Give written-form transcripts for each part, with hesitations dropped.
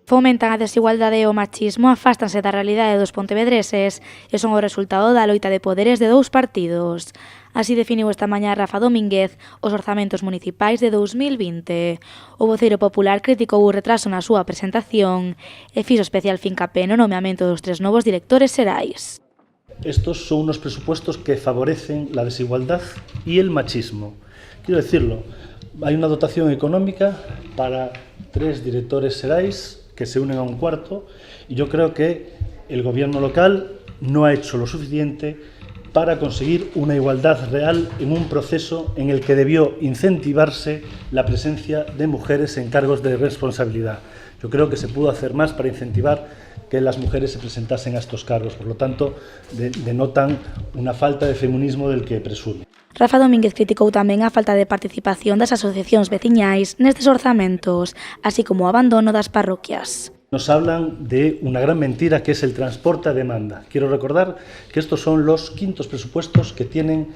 Fomentan a desigualdade e o machismo, afástanse da realidade dos pontevedreses e son o resultado da loita de poderes de dous partidos. Así definiu esta mañá Rafa Domínguez os orzamentos municipais de 2020. O voceiro popular criticou o retraso na súa presentación e fixo especial fincapé no nomeamento dos 3 novos directores xerais. Estos son unos presupuestos que favorecen la desigualdad y el machismo. Quiero decirlo, hay una dotación económica para 3 directores xerais que se unen a un cuarto, y yo creo que el gobierno local no ha hecho lo suficiente para conseguir una igualdad real en un proceso en el que debió incentivarse la presencia de mujeres en cargos de responsabilidad. Yo creo que se pudo hacer más para incentivar que las mujeres se presentasen a estos cargos, por lo tanto, denotan una falta de feminismo del que presume. Rafa Domínguez criticou tamén a falta de participación das asociacións veciñais nestes orzamentos, así como o abandono das parroquias. Nos hablan de una gran mentira que es el transporte a demanda. Quiero recordar que estos son los 5º presupuestos que tienen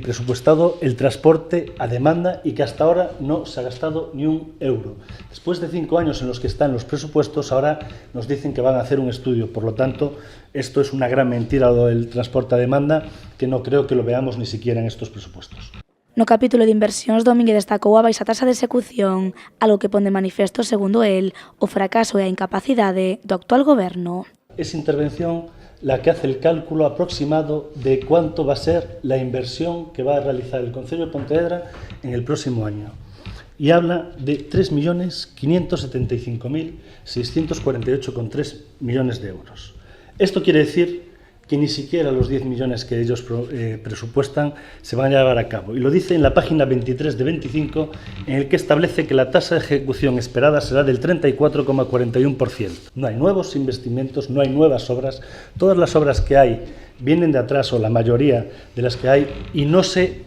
presupuestado el transporte a demanda y que hasta ahora no se ha gastado ni un euro. Después de 5 años en los que están los presupuestos, ahora nos dicen que van a hacer un estudio. Por lo tanto, esto es una gran mentira, lo del transporte a demanda, que no creo que lo veamos ni siquiera en estos presupuestos. No capítulo de inversións, Domínguez destacou a baixa taxa de execución, algo que pon de manifesto, segundo el, o fracaso e a incapacidade do actual goberno. Esa intervención la que hace el cálculo aproximado de cuánto va a ser la inversión que va a realizar el Concello de Pontevedra en el próximo año. Y habla de 3.575.648,3 millones de euros. Esto quiere decir que ni siquiera los 10 millones que ellos presupuestan se van a llevar a cabo. Y lo dice en la página 23 de 25, en el que establece que la tasa de ejecución esperada será del 34,41%. No hay nuevos investimentos, no hay nuevas obras. Todas las obras que hay vienen de atrás, o la mayoría de las que hay, y no se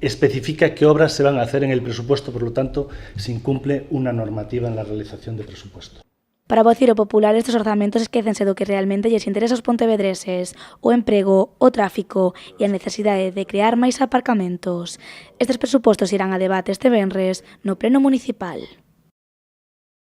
especifica qué obras se van a hacer en el presupuesto, por lo tanto, se incumple una normativa en la realización de presupuesto. Para o voceiro popular, estes orzamentos esquécense do que realmente lles interesa aos pontevedreses, o emprego, o tráfico e a necesidade de crear máis aparcamentos. Estes presupostos irán a debate este venres no pleno municipal.